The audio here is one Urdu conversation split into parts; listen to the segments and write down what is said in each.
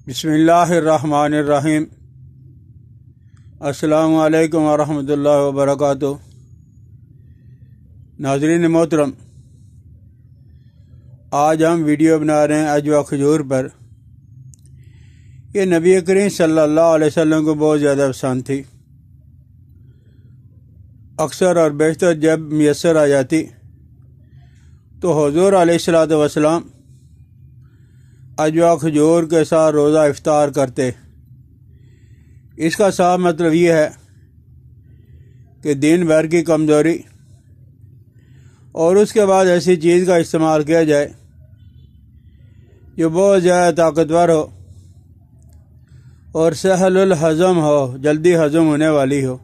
بسم اللہ الرحمن الرحیم۔ السلام علیکم ورحمۃ اللہ وبرکاتہ۔ ناظرین محترم، آج ہم ویڈیو بنا رہے ہیں اجوا کھجور پر۔ یہ نبی کریم صلی اللہ علیہ وسلم کو بہت زیادہ پسند تھی۔ اکثر اور بیشتر جب میسر آ جاتی تو حضور علیہ الصلوۃ والسلام اجوا کھجور کے ساتھ روزہ افطار کرتے۔ اس کا صاف مطلب یہ ہے کہ دن بھر کی کمزوری اور اس کے بعد ایسی چیز کا استعمال کیا جائے جو بہت زیادہ طاقتور ہو اور سہل الہضم ہو، جلدی ہضم ہونے والی ہو۔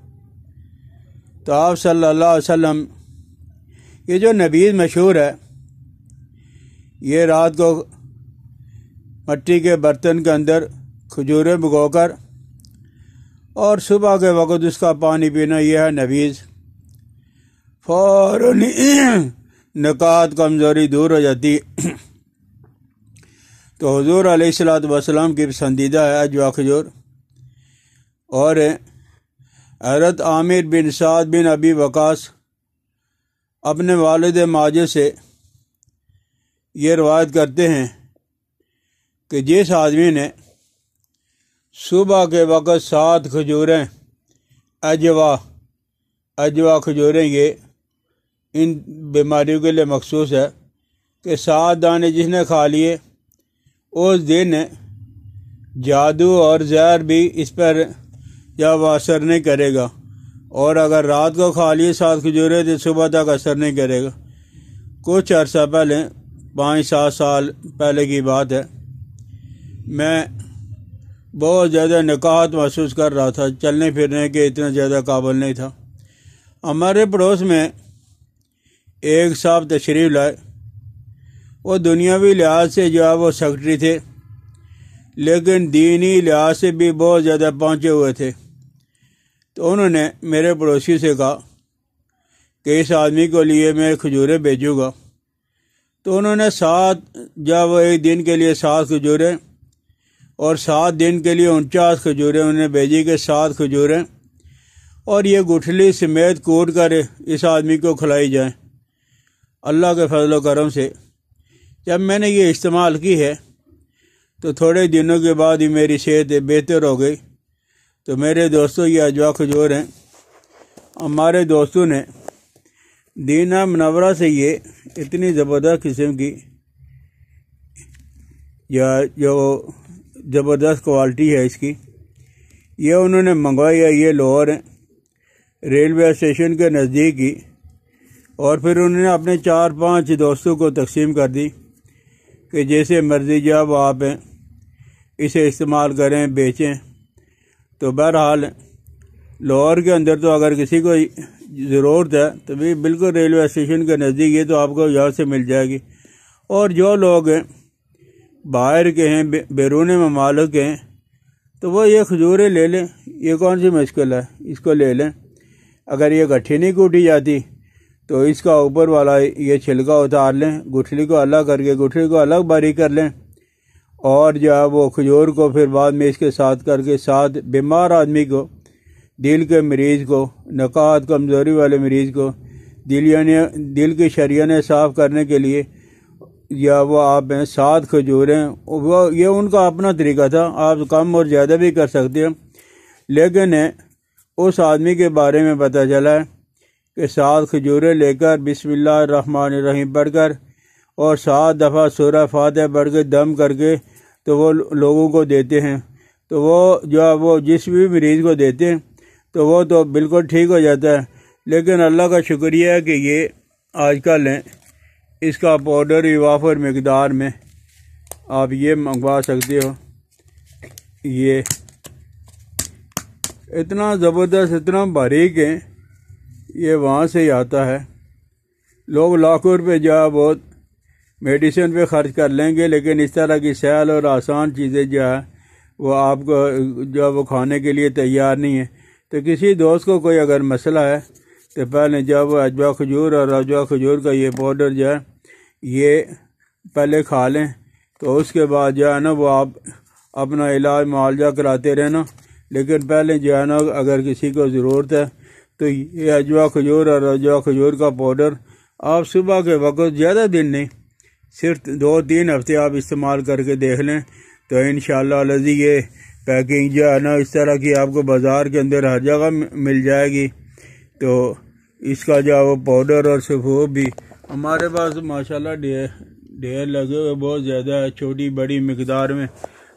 تو آپ صلی اللہ علیہ وسلم یہ جو نبیذ مشہور ہے، یہ رات کو مٹی کے برتن کے اندر کھجوریں بھگو کر اور صبح کے وقت اس کا پانی پینا، یہ ہے نبیذ۔ فوراً نکات کمزوری دور ہو جاتی ہے۔ تو حضور علیہ الصلوۃ والسلام کی پسندیدہ ہے اجوا کھجور۔ اور حضرت عامر بن سعد بن ابی وقاص اپنے والد ماجد سے یہ روایت کرتے ہیں کہ جس آدمی نے صبح کے وقت 7 کھجوریں اجوا کھجوریں، یہ ان بیماریوں کے لیے مخصوص ہے کہ 7 دانے جس نے کھا لیے اس دن جادو اور زہر بھی اس پر جب اثر نہیں کرے گا، اور اگر رات کو کھا لیے 7 کھجوریں تو صبح تک اثر نہیں کرے گا۔ کچھ عرصہ پہلے، 5-7 سال پہلے کی بات ہے، میں بہت زیادہ نکات محسوس کر رہا تھا، چلنے پھرنے کے اتنا زیادہ قابل نہیں تھا۔ ہمارے پڑوس میں ایک صاحب تشریف لائے۔ وہ دنیاوی لحاظ سے جو ہے وہ سیکرٹری تھے، لیکن دینی لحاظ سے بھی بہت زیادہ پہنچے ہوئے تھے۔ تو انہوں نے میرے پڑوسی سے کہا کہ اس آدمی کو لیے میں کھجوریں بھیجوں گا۔ تو انہوں نے 7 جب ایک دن کے لیے 7 کھجوریں اور 7 دن کے لیے 49 کھجوریں انہوں نے بھیجی کہ 7 کھجوریں اور یہ گٹھلی سمیت کوٹ کر اس آدمی کو کھلائی جائیں۔ اللہ کے فضل و کرم سے جب میں نے یہ استعمال کی ہے تو تھوڑے دنوں کے بعد ہی میری صحت بہتر ہو گئی۔ تو میرے دوستوں، یہ اجوا کھجور ہیں۔ ہمارے دوستوں نے مدینہ منورہ سے یہ اتنی زبردست قسم کی یا جو زبردست کوالٹی ہے اس کی، یہ انہوں نے منگوائی ہے۔ یہ لاہور ہے، ریلوے اسٹیشن کے نزدیک ہی، اور پھر انہوں نے اپنے 4-5 دوستوں کو تقسیم کر دی کہ جیسے مرضی جب آپ اسے استعمال کریں، بیچیں۔ تو بہرحال لاہور کے اندر تو اگر کسی کو ضرورت ہے تو بھی بالکل ریلوے اسٹیشن کے نزدیک یہ تو آپ کو یہاں سے مل جائے گی۔ اور جو لوگ باہر کے ہیں، بیرون ممالک ہیں، تو وہ یہ کھجوریں لے لیں، یہ کون سی مشکل ہے، اس کو لے لیں۔ اگر یہ گٹھی نہیں کوٹی جاتی تو اس کا اوپر والا یہ چھلکا اتار لیں، گٹھلی کو الگ کر کے گٹھلی کو الگ باریک کر لیں، اور جو ہے وہ کھجور کو پھر بعد میں اس کے ساتھ کر کے ساتھ بیمار آدمی کو، دل کے مریض کو، نکات کمزوری والے مریض کو، دل کی شریانیں صاف کرنے کے لیے، یا وہ آپ 7 کھجوریں، وہ یہ ان کا اپنا طریقہ تھا، آپ کم اور زیادہ بھی کر سکتے ہیں۔ لیکن اس آدمی کے بارے میں پتہ چلا ہے کہ 7 کھجوریں لے کر بسم اللہ الرحمن الرحیم پڑھ کر اور 7 دفعہ سورہ فاتحہ پڑھ کے دم کر کے تو وہ لوگوں کو دیتے ہیں۔ تو وہ جو ہے وہ جس بھی مریض کو دیتے ہیں تو وہ تو بالکل ٹھیک ہو جاتا ہے۔ لیکن اللہ کا شکریہ ہے کہ یہ آج کل اس کا پاؤڈر وافر مقدار میں آپ یہ منگوا سکتے ہو۔ یہ اتنا زبردست، اتنا باریک ہے، یہ وہاں سے ہی آتا ہے۔ لوگ لاکھوں روپے جو ہے بہت میڈیسن پہ خرچ کر لیں گے، لیکن اس طرح کی سہل اور آسان چیزیں جو ہے وہ آپ کو جو وہ کھانے کے لیے تیار نہیں ہے۔ تو کسی دوست کو کوئی اگر مسئلہ ہے تو پہلے جب وہ اجوا کھجور اور اجوا کھجور کا یہ پاؤڈر جو ہے یہ پہلے کھا لیں، تو اس کے بعد جو ہے نا وہ آپ اپنا علاج معالجہ کراتے رہنا، لیکن پہلے جو ہے نا اگر کسی کو ضرورت ہے تو یہ اجوا کھجور اور اجوا کھجور کا پاؤڈر آپ صبح کے وقت زیادہ دن نہیں، صرف 2-3 ہفتے آپ استعمال کر کے دیکھ لیں تو انشاءاللہ الذی یہ پیکنگ جو ہے نا اس طرح کی آپ کو بازار کے اندر ہر جگہ مل جائے گی۔ تو اس کا جو ہے وہ پاؤڈر اور سفوف بھی ہمارے پاس ماشاءاللہ ڈھیر لگے ہوئے بہت زیادہ ہے، چھوٹی بڑی مقدار میں۔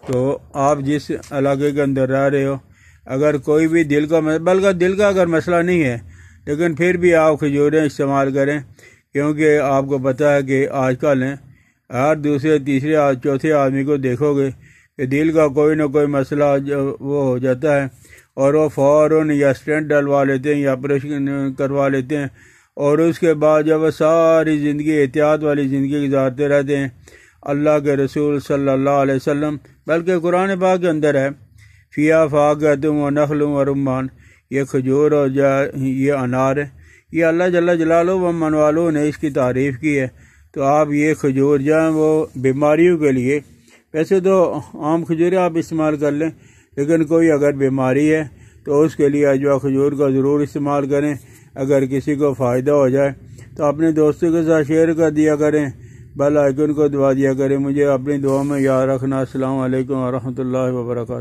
تو آپ جس علاقے کے اندر رہ رہے ہو، اگر کوئی بھی دل کا اگر مسئلہ نہیں ہے، لیکن پھر بھی آپ کھجوریں استعمال کریں، کیونکہ آپ کو پتہ ہے کہ آج کل ہر دوسرے تیسرے چوتھے آدمی کو دیکھو گے کہ دل کا کوئی نہ کوئی مسئلہ وہ ہو جاتا ہے اور وہ فوراً یا اسٹینٹ ڈلوا لیتے ہیں یا آپریشن کروا لیتے ہیں، اور اس کے بعد جب وہ ساری زندگی احتیاط والی زندگی گزارتے رہتے ہیں۔ اللہ کے رسول صلی اللہ علیہ وسلم بلکہ قرآن پاک کے اندر ہے فیہا فاقۃ ونخل ورمان، یہ کھجور اور یہ انار ہے، یہ اللہ جل جلالہ و من والوں نے اس کی تعریف کی ہے۔ تو آپ یہ کھجور جو ہیں وہ بیماریوں کے لیے، ویسے تو عام کھجوریں آپ استعمال کر لیں، لیکن کوئی اگر بیماری ہے تو اس کے لیے اجوا کھجور کا ضرور استعمال کریں۔ اگر کسی کو فائدہ ہو جائے تو اپنے دوستوں کے ساتھ شیئر کر دیا کریں، بیل آئیکن کو دبا دیا کریں۔ مجھے اپنی دعا میں یاد رکھنا۔ السلام علیکم ورحمۃ اللہ وبرکاتہ۔